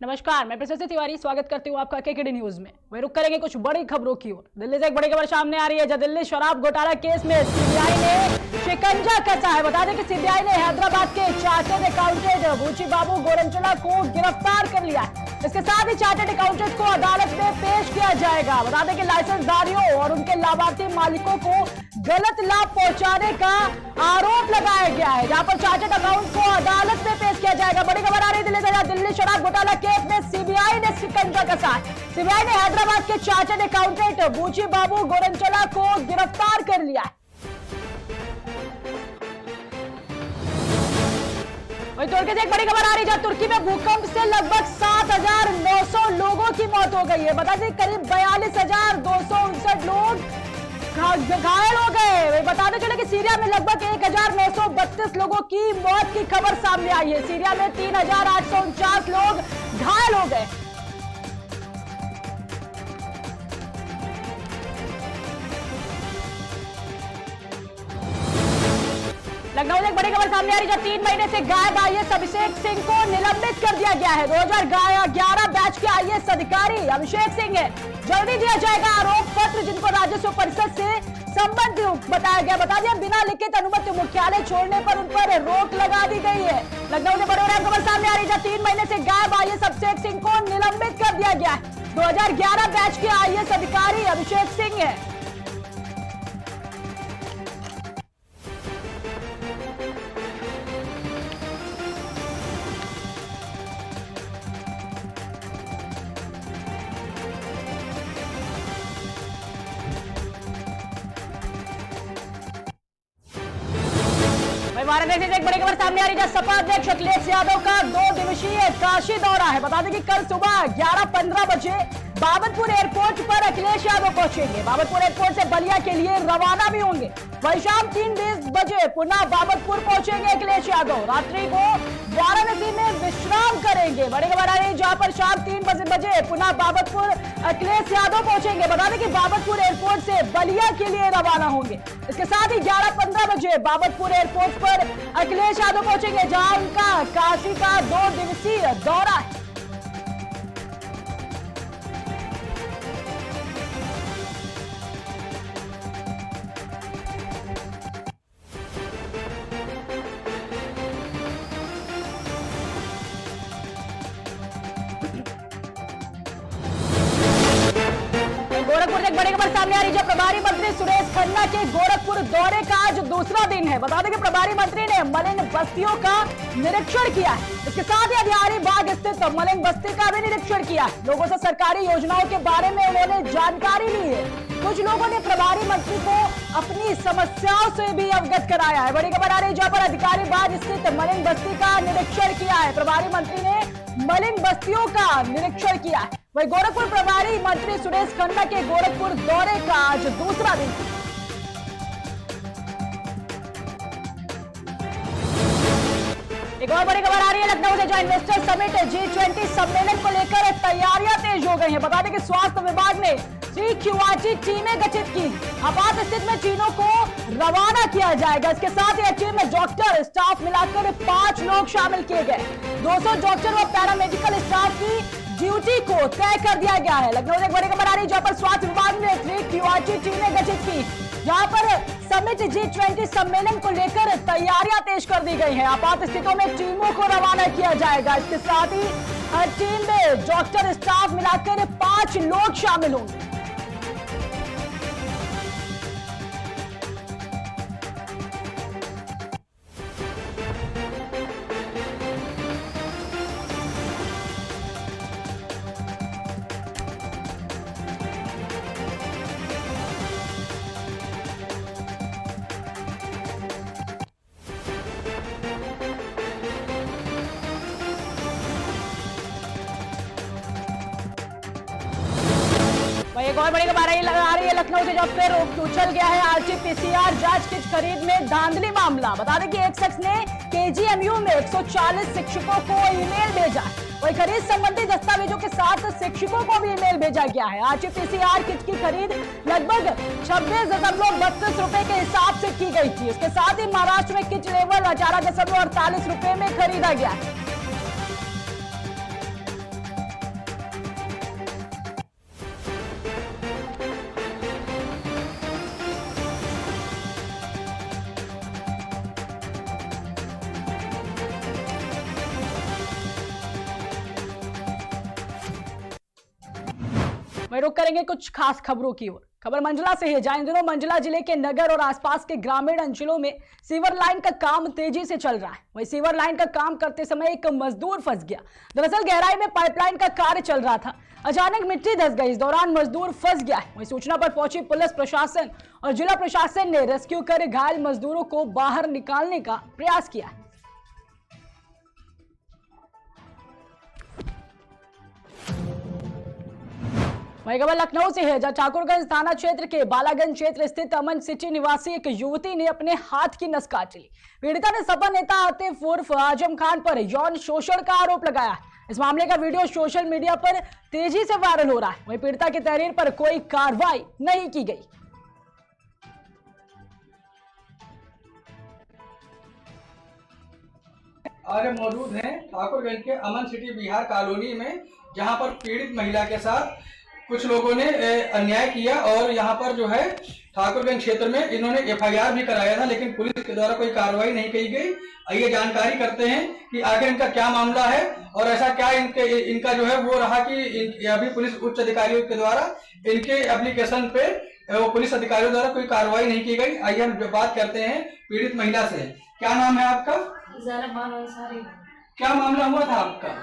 नमस्कार, मैं प्रशस्ति तिवारी स्वागत करती हूँ आपका केकेडी न्यूज में। वही रुक करेंगे कुछ बड़ी खबरों की ओर। दिल्ली से एक बड़ी खबर सामने आ रही है, जहां दिल्ली शराब घोटाला केस में सीबीआई ने शिकंजा कसा है। बता दें कि सीबीआई ने हैदराबाद के चार्टर्ड अकाउंटेंट बूची बाबू गोरंचला को गिरफ्तार कर लिया है। इसके साथ ही चार्टर्ड अकाउंटेंट को अदालत में पेश किया जाएगा। बता दें कि लाइसेंसधारियों और उनके लाभार्थी मालिकों को गलत लाभ पहुंचाने का आरोप लगाया गया है, जहां पर चार्टर्ड अकाउंट को अदालत में पेश किया जाएगा। बड़ी खबर आ रही दिल्ली से, दिल्ली शराब घोटाला केस में सीबीआई ने शिकंजा कसा। सीबीआई ने हैदराबाद के चार्टर्ड अकाउंटेंट बूची बाबू गोरंचला को गिरफ्तार कर लिया है। वही तुर्की से एक बड़ी खबर आ रही है, जहां तुर्की में भूकंप से लगभग 7,900 लोगों की मौत हो गई है। बता दें करीब 42,259 लोग घायल हो गए। बताते चले कि सीरिया में लगभग 1,932 लोगों की मौत की खबर सामने आई है। सीरिया में 3,849 लोग घायल हो गए। लखनऊ से एक बड़ी खबर सामने आ रही है, जहां 3 महीने से गायब आईएएस अभिषेक सिंह को निलंबित कर दिया गया है। 2011 बैच के आईएएस अधिकारी अभिषेक सिंह है, जल्दी दिया जाएगा आरोप पत्र, जिनको राजस्व परिषद से संबंधित बताया गया। बता दिया बिना लिखित अनुमति मुख्यालय छोड़ने पर उन पर रोक लगा दी गई है। लखनऊ से बड़ी खबर सामने आ रही है, 3 महीने से गायब आईएएस अभिषेक सिंह को निलंबित कर दिया गया है। 2011 बैच के आईएएस अधिकारी अभिषेक सिंह है। वाराणसी से एक बड़ी खबर सामने आ रही है, सपा अध्यक्ष अखिलेश यादव का 2 दिवसीय काशी दौरा है। बता दें कि कल सुबह 11:15 बजे बाबतपुर एयरपोर्ट पर अखिलेश यादव पहुंचेंगे। बाबतपुर एयरपोर्ट से बलिया के लिए रवाना भी होंगे। वही शाम 3:20 बजे पुनः बाबतपुर पहुंचेंगे अखिलेश यादव। रात्रि को वाराणसी में विश्राम करेंगे। बड़ी खबर आ रही है, जहां पर शाम 3 बजे पुनः बाबतपुर अखिलेश यादव पहुंचेंगे। बता दें कि बाबतपुर एयरपोर्ट से बलिया के लिए रवाना होंगे। इसके साथ ही 11:15 बजे बाबतपुर एयरपोर्ट पर अखिलेश यादव पहुंचेंगे, जहां उनका काशी का 2 दिवसीय दौरा है। गोरखपुर से एक बड़ी खबर सामने आ रही है, प्रभारी मंत्री सुरेश खन्ना के गोरखपुर दौरे का आज दूसरा दिन है। बता दें कि प्रभारी मंत्री ने मलिन बस्तियों का निरीक्षण किया है। इसके साथ ही हजारी बाग स्थित मलिन बस्ती का भी निरीक्षण किया है। लोगों से सरकारी योजनाओं के बारे में उन्होंने जानकारी ली है। कुछ लोगों ने प्रभारी मंत्री को अपनी समस्याओं से भी अवगत कराया है। बड़ी खबर आ रही है, जहां पर अधिकारी बाग स्थित मलिन बस्ती का निरीक्षण किया है। प्रभारी मंत्री ने मलिन बस्तियों का निरीक्षण किया है। वही गोरखपुर प्रभारी मंत्री सुरेश खन्ना के गोरखपुर दौरे का आज दूसरा दिन। एक और बड़ी खबर आ रही है लखनऊ से, जहां इन्वेस्टर समिट G20 सम्मेलन को लेकर तैयारियां तेज हो गई हैं। बता दें कि स्वास्थ्य विभाग ने 3 QRT टीमें गठित की। आपात स्थिति में टीमों को रवाना किया जाएगा। इसके साथ ही टीम में डॉक्टर स्टाफ मिलाकर 5 लोग शामिल किए गए। 200 डॉक्टर व पैरामेडिकल स्टाफ की ड्यूटी को तय कर दिया गया है। लखनऊ से एक बड़ी खबर आ रही है, जहां पर स्वास्थ्य विभाग ने 3 QRT टीमें गठित की, जहां पर समिट G20 सम्मेलन को लेकर तैयारियां तेज कर दी गई हैं। आपात स्थितियों में टीमों को रवाना किया जाएगा। इसके साथ ही हर टीम में डॉक्टर स्टाफ मिलाकर 5 लोग शामिल होंगे। एक और बड़ी खबर आ रही है लखनऊ से, जब फिर उछल गया है RT-PCR जांच किट खरीद में धांधली मामला। बता दें कि एक शख्स ने KGMU में 140 शिक्षकों को ईमेल भेजा। वही खरीद संबंधी दस्तावेजों के साथ शिक्षकों को भी ईमेल भेजा गया है। RT-PCR किट की खरीद लगभग 26.32 रुपए के हिसाब से की गई थी। इसके साथ ही महाराष्ट्र में किट लेवल 18.48 रुपए में खरीदा गया है। वही रुक करेंगे कुछ खास खबरों की ओर। खबर मंडला से है, जहां इन दिनों मंडला जिले के नगर और आसपास के ग्रामीण अंचलों में सीवर लाइन का काम तेजी से चल रहा है। वही सीवर लाइन का काम करते समय एक मजदूर फंस गया। दरअसल गहराई में पाइपलाइन का कार्य चल रहा था, अचानक मिट्टी धंस गई। इस दौरान मजदूर फंस गया है। वही सूचना पर पहुंची पुलिस प्रशासन और जिला प्रशासन ने रेस्क्यू कर घायल मजदूरों को बाहर निकालने का प्रयास किया है। वहीं खबर लखनऊ से है, जहां ठाकुरगंज थाना क्षेत्र के बालागंज क्षेत्र स्थित अमन सिटी निवासी एक युवती ने अपने हाथ की नस काट ली। पीड़िता ने सपा नेता आतिफ उर्फ आजम खान पर यौन शोषण का आरोप लगाया है। इस मामले का वीडियो सोशल मीडिया पर तेजी से वायरल हो रहा है। वहीं पीड़िता की तहरीर पर कोई कार्रवाई नहीं की गई। आज हम मौजूद हैं ठाकुरगंज के अमन सिटी बिहार कॉलोनी में, जहां पर पीड़ित महिला के साथ कुछ लोगों ने अन्याय किया और यहां पर जो है ठाकुरगंज क्षेत्र में इन्होंने एफआईआर भी कराया था, लेकिन पुलिस के द्वारा कोई कार्रवाई नहीं की गई। आइए जानकारी करते हैं कि आगे इनका क्या मामला है और ऐसा क्या इनका जो है वो रहा कि अभी पुलिस उच्च अधिकारियों के द्वारा इनके एप्लीकेशन पे वो पुलिस अधिकारियों द्वारा कोई कार्रवाई नहीं की गई। आइए हम बात करते हैं पीड़ित महिला से। क्या नाम है आपका? क्या मामला हुआ था आपका?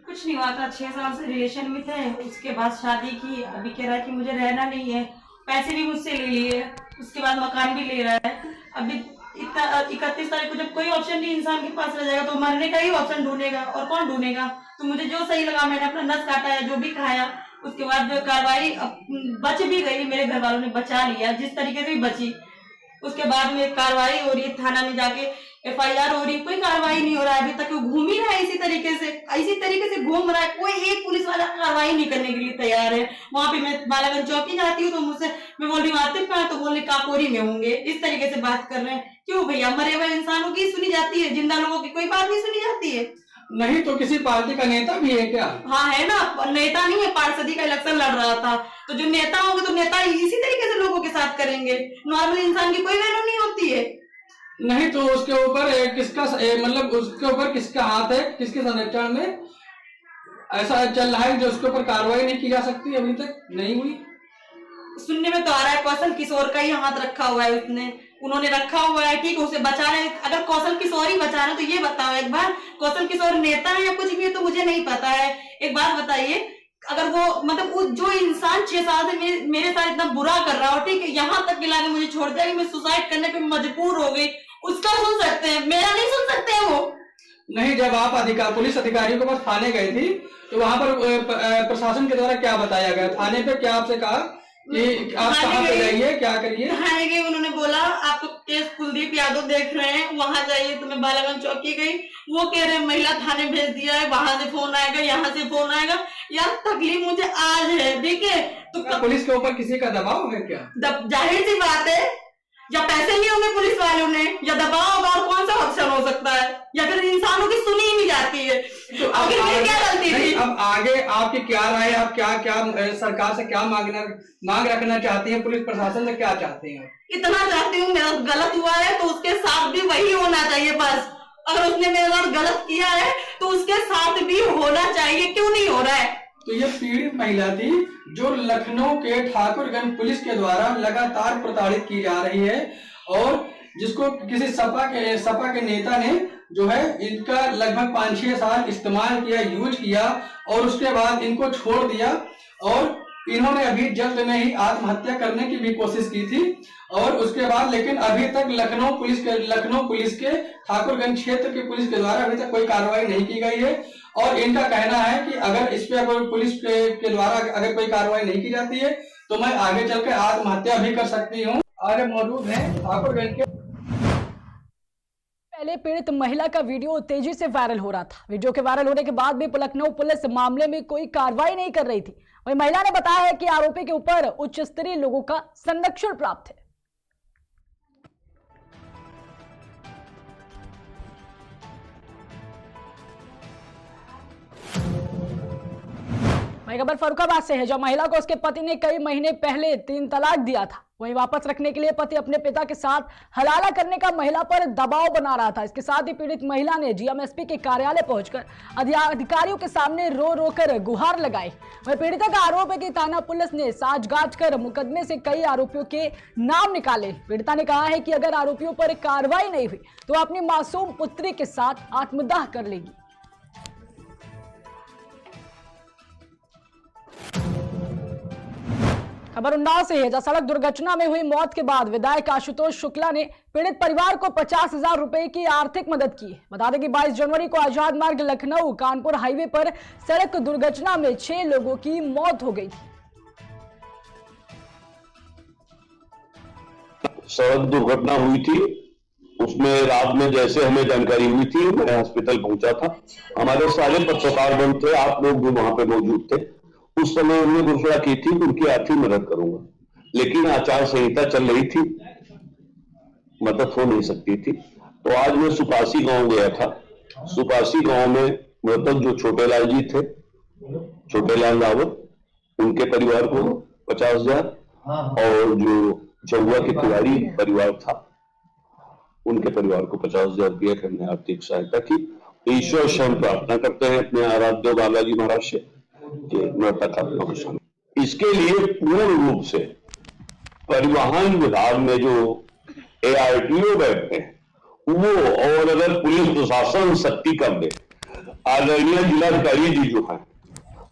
कुछ नहीं हुआ था, 6 साल से रिलेशन में थे, उसके बाद शादी की। अभी कह रहा है कि मुझे रहना नहीं है, पैसे भी मुझसे ले लिए, उसके बाद मकान भी ले रहा है। अभी 31 तारीख को जब कोई ऑप्शन नहीं इंसान के पास रह जाएगा तो मरने का ही ऑप्शन ढूंढेगा, और कौन ढूंढेगा। तो मुझे जो सही लगा मैंने अपना नस काटा है, जो भी खाया। उसके बाद कार्रवाई बच भी गई, मेरे घर वालों ने बचा लिया जिस तरीके से भी बची। उसके बाद में कार्रवाई हो रही है, थाना में जाके एफआईआर हो रही है, कोई कार्रवाई नहीं हो रहा है अभी तक। वो घूम ही रहा है इसी तरीके से घूम रहा है। कोई एक पुलिस वाला कार्रवाई नहीं करने के लिए तैयार है। वहां पे मैं बालागंज चौकी जाती हूँ तो मुझसे मैं बोल रही हूँ आतिफ कहाँ, तो बोल काकोरी में होंगे। इस तरीके से बात कर रहे हैं। क्यों भैया, मरे हुए इंसानों की सुनी जाती है, जिंदा लोगों की कोई बात नहीं सुनी जाती है। नहीं तो किसी पार्टी का नेता भी है क्या? हाँ है ना, नेता नहीं है, पार्षदी का इलेक्शन लड़ रहा था। तो जो नेता होंगे तो नेता इसी तरीके से लोगों के साथ करेंगे। नॉर्मल इंसान की कोई वैल्यू नहीं होती है। नहीं तो उसके ऊपर किसका मतलब उसके ऊपर किसका हाथ है, किसके संरक्षण में ऐसा चल रहा है जो उसके ऊपर कार्रवाई नहीं की जा सकती, अभी तक नहीं हुई? सुनने में तो आ रहा है कौशल किशोर का ही हाथ रखा हुआ है, उन्होंने रखा हुआ है। ठीक है, उसे बचा रहे। अगर कौशल किशोर ही बचा रहे तो ये बताओ एक बार, कौशल किशोर नेता है या कुछ भी है तो मुझे नहीं पता है। एक बात बताइए, अगर वो मतलब वो जो इंसान 6 साल से मेरे साथ इतना बुरा कर रहा हो, ठीक है, यहाँ तक गिला के मुझे छोड़ दिया कि मैं सुसाइड करने पे मजबूर हो गई, उसका सुन सकते हैं, मेरा नहीं सुन सकते हैं वो। नहीं, जब आप पुलिस अधिकारियों के पास थाने गए थी तो वहां पर प्रशासन के द्वारा क्या बताया गया? थाने पे क्या आपसे कहा कि आप कहाँ पे जाइए, क्या करिए? थाने गई, उन्होंने बोला आपको केस कुलदीप यादव देख रहे हैं, वहां जाइए। तो मैं बालागंज चौकी गई, वो कह रहे महिला थाने भेज दिया है, वहां से फोन आएगा, यहाँ से फोन आएगा। यार तकलीफ मुझे आज है, ठीक है। तो पुलिस के ऊपर किसी का दबाव है क्या? जाहिर सी बात है, या पैसे नहीं होंगे पुलिस वालों ने, या दबाव होगा, और कौन सा ऑप्शन हो सकता है? या फिर इंसानों की सुनी ही नहीं जाती है। तो आगे क्या गलती थी? अब आगे आपकी क्या राय, आप क्या सरकार से क्या मांग रखना चाहती हैं, पुलिस प्रशासन से क्या चाहते हैं? इतना चाहती हूँ, मेरा गलत हुआ है तो उसके साथ भी वही होना चाहिए बस। अगर उसने मेरे साथ गलत किया है तो उसके साथ भी होना चाहिए, क्यों नहीं हो रहा है? तो ये पीड़ित महिला थी जो लखनऊ के ठाकुरगंज पुलिस के द्वारा लगातार प्रताड़ित की जा रही है, और जिसको किसी सपा के नेता ने जो है इनका लगभग 5-6 साल इस्तेमाल किया, यूज किया, और उसके बाद इनको छोड़ दिया। और इन्होंने अभी जल्द में ही आत्महत्या करने की भी कोशिश की थी, और उसके बाद लेकिन अभी तक लखनऊ पुलिस के ठाकुरगंज क्षेत्र की पुलिस के द्वारा अभी तक कोई कार्रवाई नहीं की गई है। और इनका कहना है कि अगर इस पे पुलिस के द्वारा अगर कोई कार्रवाई नहीं की जाती है तो मैं आगे चलकर आत्महत्या भी कर सकती हूँ। आज मौजूद है ठाकुरगंज के। पहले पीड़ित महिला का वीडियो तेजी से वायरल हो रहा था। वीडियो के वायरल होने के बाद भी लखनऊ पुलिस मामले में कोई कार्रवाई नहीं कर रही थी। वही महिला ने बताया है कि आरोपी के ऊपर उच्च स्तरीय लोगों का संरक्षण प्राप्त है। वही खबर फर्रुखाबाद से है, जब महिला को उसके पति ने कई महीने पहले 3 तलाक दिया था। वहीं वापस रखने के लिए पति अपने पिता के साथ हलाला करने का महिला पर दबाव बना रहा था। इसके साथ ही पीड़ित महिला ने जीएमएसपी के कार्यालय पहुंचकर अधिकारियों के सामने रो रो कर गुहार लगाई। वहीं पीड़िता का आरोप है कि थाना पुलिस ने सांठगांठ कर मुकदमे से कई आरोपियों के नाम निकाले। पीड़िता ने कहा है कि अगर आरोपियों पर कार्रवाई नहीं हुई तो अपनी मासूम पुत्री के साथ आत्मदाह कर लेगी। खबर उन्नाव से है, जहां सड़क दुर्घटना में हुई मौत के बाद विधायक आशुतोष शुक्ला ने पीड़ित परिवार को 50,000 रुपए की आर्थिक मदद की। बता दें कि 22 जनवरी को आजाद मार्ग लखनऊ कानपुर हाईवे पर सड़क दुर्घटना में 6 लोगों की मौत हो गई थी। सड़क दुर्घटना हुई थी, उसमें रात में जैसे हमें जानकारी हुई थी मैं हॉस्पिटल पहुंचा था। हमारे सारे पत्रकार बंद थे, आप लोग भी वहां पे मौजूद थे। उस समय उन्होंने घोषणा की थी कि उनकी आर्थिक मदद करूंगा, लेकिन आचार संहिता चल रही थी, मदद हो नहीं सकती थी। तो आज मैं सुपासी गांव गया था। सुपासी गांव में मतलब जो छोटे लाल जी थे, छोटे लाल रावत, उनके परिवार को 50,000 और जो जहुआ के तिवारी परिवार था उनके परिवार को 50,000 रुपया की हमने आर्थिक सहायता की। ईश्वर से हम प्रार्थना करते हैं अपने आराध्य बालाजी महाराज से कि मृतक आत्मा को शांति। इसके लिए पूर्ण रूप से परिवहन विभाग में जो ARTO बैठते हैं वो, और अगर पुलिस प्रशासन सख्ती कर दे, आदरणीय जिलाधिकारी जी जो है,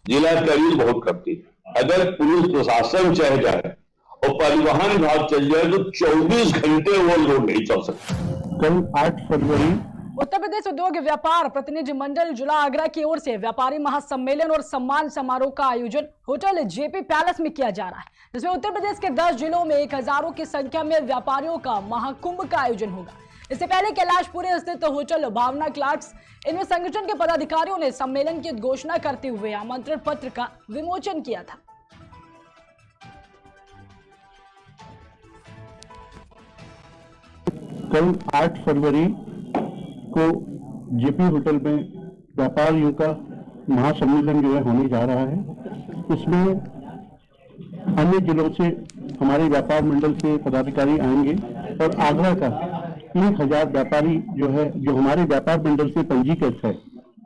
जिलाधिकारी बहुत करती है, अगर पुलिस प्रशासन चाह जाए और परिवहन विभाग चल जाए तो 24 घंटे वो रोड नहीं चल सकता। कल 8 फरवरी उत्तर प्रदेश उद्योग व्यापार प्रतिनिधि मंडल जिला आगरा की ओर से व्यापारी महासम्मेलन और सम्मान समारोह का आयोजन होटल JP पैलेस में किया जा रहा है, जिसमें उत्तर प्रदेश के 10 जिलों में 1000 की संख्या में व्यापारियों का महाकुंभ का आयोजन होगा। इससे पहले कैलाशपुरी स्थित होटल भावना क्लार्क्स इनमें संगठन के पदाधिकारियों ने सम्मेलन की घोषणा करते हुए आमंत्रण पत्र का विमोचन किया था। कल 8 फरवरी को JP होटल में व्यापारियों का महासम्मेलन जो है होने जा रहा है। इसमें अन्य जिलों से हमारे व्यापार मंडल के पदाधिकारी आएंगे और आगरा का 1000 व्यापारी जो है, जो हमारे व्यापार मंडल से पंजीकृत है,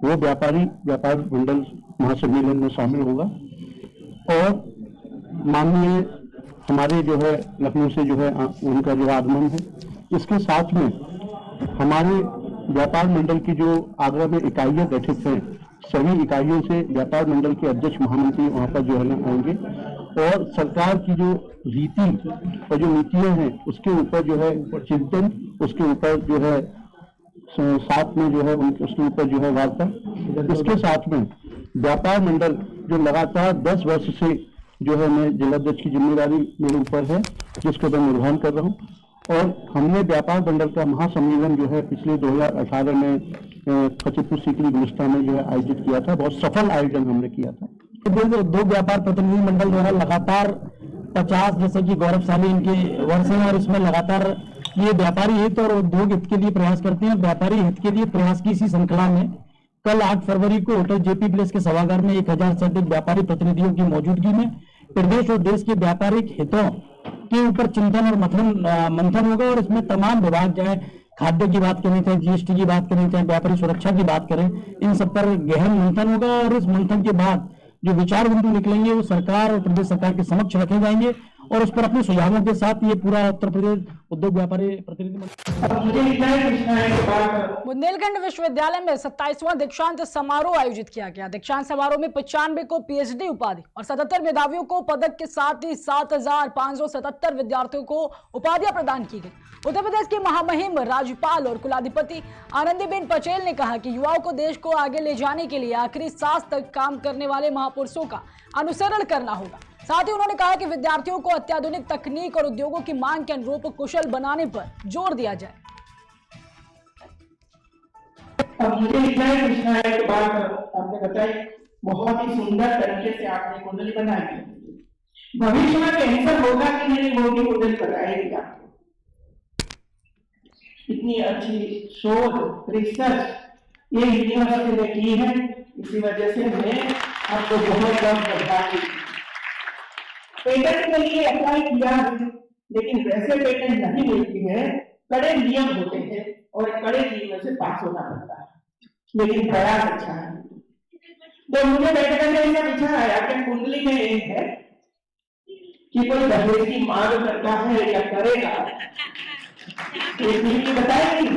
वो व्यापारी व्यापार मंडल महासम्मेलन में शामिल होगा। और माननीय हमारे जो है लखनऊ से जो है उनका जो आगमन है। इसके साथ में हमारे व्यापार मंडल की जो आगरा में इकाइयां गठित हैं, सभी इकाइयों से व्यापार मंडल के अध्यक्ष महामंत्री वहां पर जो है ना आएंगे और सरकार की जो रीति और जो नीतियां हैं उसके ऊपर जो है चिंतन, उसके ऊपर जो है साथ में जो है उसके ऊपर जो है वार्ता। इसके साथ में व्यापार मंडल जो लगातार 10 वर्ष से जो है मैं जिलाध्यक्ष की जिम्मेदारी मेरे ऊपर है, जिसको मैं निर्वहन कर रहा हूँ। और हमने व्यापार मंडल का महासम्मेलन जो है पिछले 2018 में खचितपुर सीकरी गुलिस्तान में जो है आयोजित किया था। बहुत सफल आयोजन हमने किया था। दो व्यापार प्रतिनिधि मंडल जो है लगातार 50 जैसे कि गौरवशाली इनके वर्ष हैं और इसमें लगातार ये व्यापारी हित और उद्योग हित के लिए प्रयास करते हैं। व्यापारी हित के लिए प्रयास की इसी श्रृंखला में कल 8 फरवरी को होटल JP पैलेस के सभागार में 1000 से अधिक व्यापारी प्रतिनिधियों की मौजूदगी में प्रदेश और देश के व्यापारिक हितों के ऊपर चिंतन और मंथन होगा। और इसमें तमाम विभाग, चाहे खाद्य की बात करें, चाहे GST की बात करें, चाहे व्यापारी सुरक्षा की बात करें, इन सब पर गहन मंथन होगा। और इस मंथन के बाद जो विचार बिंदु निकलेंगे वो सरकार और प्रदेश सरकार के समक्ष रखे जाएंगे और उस पर अपने सुझावों के साथ ये पूरा उत्तर प्रदेश उद्योग व्यापारी प्रतिनिधि बुंदेलखंड विश्वविद्यालय में 27वां दीक्षांत समारोह आयोजित किया गया। दीक्षांत समारोह में 95 को PhD उपाधि और 77 मेधावियों को पदक के साथ ही 7,577 विद्यार्थियों को उपाधियां प्रदान की गई। उत्तर प्रदेश की महामहिम राज्यपाल और कुलाधिपति आनंदीबेन पटेल ने कहा कि युवाओं को देश को आगे ले जाने के लिए आखिरी सांस तक काम करने वाले महापुरुषों का अनुसरण करना होगा। साथ ही उन्होंने कहा कि विद्यार्थियों को अत्याधुनिक तकनीक और उद्योगों की मांग के अनुरूप कुशल बनाने पर जोर दिया जाए। मुझे इतना ही पूछना है कि बात आपने बताई, बहुत ही सुंदर तरीके से आपने कुंडली बनाई। भविष्य में कैंसर होगा कि नहीं वो भी कुंडली बताएगा। इतनी अच्छी शोध रिसर्च ये यूनिवर्सिटी ने की है, इसी वजह से मैं आपको बहुत बहुत बधाई। पेटेंट के लिए अप्लाई किया है लेकिन वैसे पेटेंट नहीं मिलती है, कड़े नियम होते हैं और कड़े नियमों से पास होना पड़ता है, लेकिन प्रयास अच्छा है। तो मुझे बैठ कर ऐसा विचार आया कि कुंडली में एक है कि कोई दहेज की मांग करता है या करेगा, ये बताएगी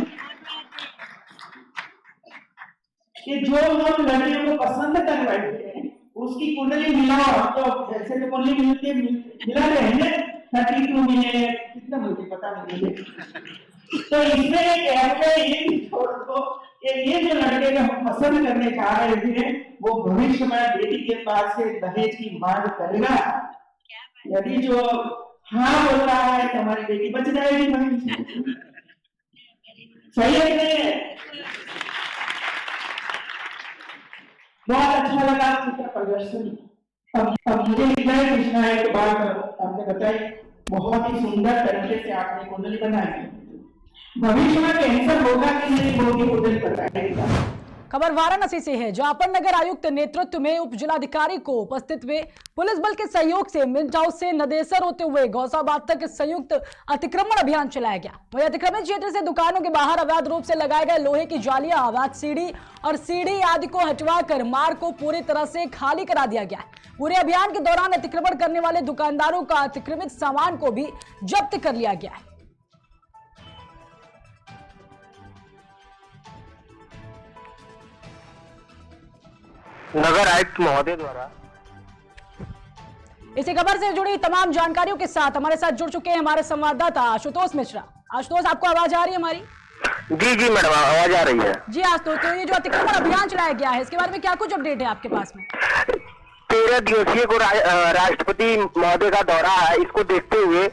कि जो हम लड़कियों को पसंद कर बैठे हैं उसकी कुंडली मिलाओ। तो जैसे तो कुंडली मिलती है, मिला रहेंगे 32 मिले, कितना मुझे पता नहीं है। तो इसमें एक ऐप है, ये छोड़ दो कि ये जो लड़के को हम पसंद करने जा रहे थे वो भविष्य में बेटी के पास से दहेज की मांग करेगा। यदि जो हाँ बोल रहा है तो हमारी बेटी बच जाएगी। सही है कि नहीं है? बहुत अच्छा लगा आपका प्रदर्शन। अब मुझे इतना ही पूछना है कि बात आपने बताई, बहुत ही सुंदर तरीके से आपने कुंडली बनाई। भविष्य में कैंसर होगा कि नहीं होगी कुंडली बताइएगा। खबर वाराणसी से है, जहां अपर नगर आयुक्त नेतृत्व में उप जिलाधिकारी को उपस्थित में पुलिस बल के सहयोग से मिंट हाउस से नदेसर होते हुए गौसाबाद तक संयुक्त अतिक्रमण अभियान चलाया गया। वही अतिक्रमित क्षेत्र से दुकानों के बाहर अवैध रूप से लगाए गए लोहे की जालियां, अवैध सीढ़ी आदि को हटवाकर मार्ग को पूरी तरह से खाली करा दिया गया। पूरे अभियान के दौरान अतिक्रमण करने वाले दुकानदारों का अतिक्रमित सामान को भी जब्त कर लिया गया है। नगर आयुक्त महोदय द्वारा इसी खबर से जुड़ी तमाम जानकारियों के साथ हमारे साथ जुड़ चुके हैं हमारे संवाददाता आशुतोष मिश्रा। आशुतोष, आपको आवाज आ रही है हमारी? जी मैडम, आवाज आ रही है। जी आशुतोष, तो ये जो अतिक्रमण अभियान चलाया गया है इसके बारे में क्या कुछ अपडेट है आपके पास में? 13 दिवसीय को राष्ट्रपति महोदय का दौरा है, इसको देखते हुए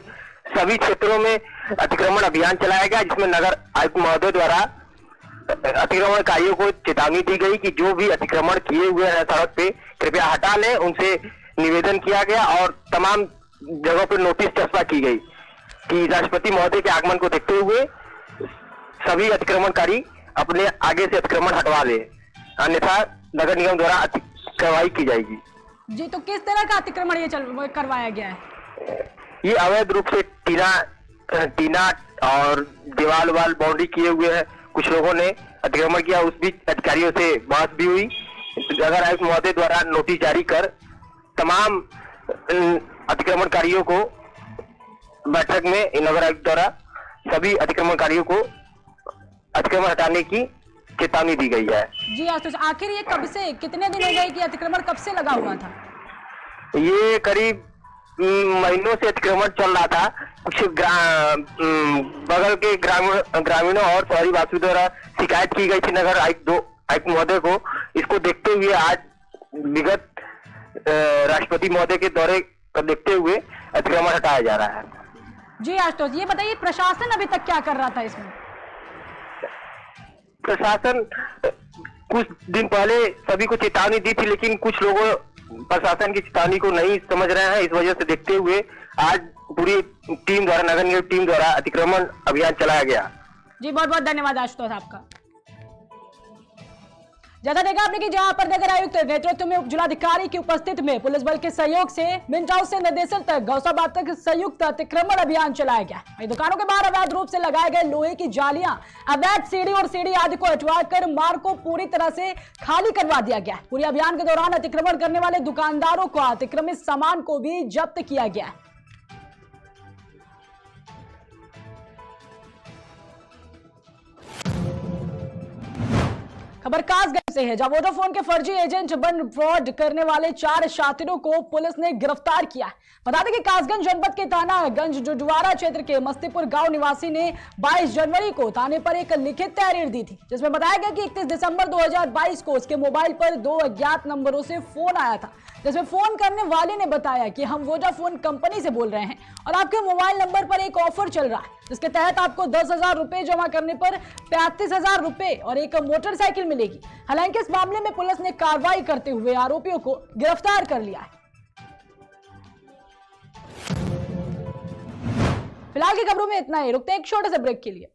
सभी क्षेत्रों में अतिक्रमण अभियान चलाया गया, जिसमें नगर आयुक्त महोदय द्वारा अतिक्रमणकारियों को चेतावनी दी गई कि जो भी अतिक्रमण किए हुए हैं सड़क पे कृपया हटा लें, उनसे निवेदन किया गया और तमाम जगहों पर नोटिस चस्पा की गई कि राष्ट्रपति महोदय के आगमन को देखते हुए सभी अतिक्रमणकारी अपने आगे से अतिक्रमण हटवा ले, अन्यथा नगर निगम द्वारा कार्रवाई की जाएगी। जी, तो किस तरह का अतिक्रमण ये करवाया गया है? ये अवैध रूप से टीना और दीवार बाउंड्री किए हुए हैं। कुछ लोगों ने अतिक्रमण किया, उस बीच अधिकारियों से बहस भी हुई। नगर आयुक्त महोदय द्वारा नोटिस जारी कर तमाम अतिक्रमणकारियों को बैठक में नगर आयुक्त द्वारा सभी अतिक्रमणकारियों को अतिक्रमण हटाने की चेतावनी दी गई है। जी आशुतोष, आखिर ये कब से, कितने दिन हो गए कि अतिक्रमण कब से लगा हुआ था? ये करीब महीनों से अतिक्रमण चल रहा था। कुछ बगल के ग्रामीणों और शहरी वासियों द्वारा शिकायत की गई थी नगर आयुक्त महोदय को। इसको देखते हुए आज विगत राष्ट्रपति महोदय के दौरे को देखते हुए अतिक्रमण हटाया जा रहा है। जी आशुतोष, ये बताइए प्रशासन अभी तक क्या कर रहा था इसमें? प्रशासन कुछ दिन पहले सभी को चेतावनी दी थी, लेकिन कुछ लोगों प्रशासन की चेतावनी को नहीं समझ रहे हैं। इस वजह से देखते हुए आज पूरी टीम द्वारा, नगर निगम टीम द्वारा अतिक्रमण अभियान चलाया गया। जी, बहुत बहुत धन्यवाद आशुतोष आपका। जैसा देखा आपने कि जहां पर नगर आयुक्त नेतृत्व में उप जिलाधिकारी की उपस्थिति में पुलिस बल के सहयोग से मिंट हाउस से नदेसर तक गौसाबाद तक संयुक्त अतिक्रमण अभियान चलाया गया। दुकानों के बाहर अवैध रूप से लगाए गए लोहे की जालियां, अवैध सीढ़ी आदि को हटवाकर मार्ग को पूरी तरह से खाली करवा दिया गया। पूरे अभियान के दौरान अतिक्रमण करने वाले दुकानदारों को अतिक्रमित सामान को भी जब्त किया गया। खबर कासगंज से है, जहां वोडाफोन के फर्जी एजेंट बन फ्रॉड करने वाले 4 शातिरों को पुलिस ने गिरफ्तार किया। बता दें कि कासगंज जनपद के थाना गंज जुडवारा क्षेत्र के मस्तीपुर गांव निवासी ने 22 जनवरी को थाने पर एक लिखित तहरीर दी थी, जिसमें बताया गया कि 31 दिसंबर 2022 को उसके मोबाइल पर 2 अज्ञात नंबरों से फोन आया था, जिसमें फोन करने वाले ने बताया कि हम वोडाफोन कंपनी से बोल रहे हैं और आपके मोबाइल नंबर पर एक ऑफर चल रहा है, जिसके तहत आपको 10,000 रुपए जमा करने पर 35,000 रुपए और एक मोटरसाइकिल मिलेगी। हालांकि इस मामले में पुलिस ने कार्रवाई करते हुए आरोपियों को गिरफ्तार कर लिया है। फिलहाल की खबरों में इतना ही, रुकते हैं एक छोटे से ब्रेक के लिए।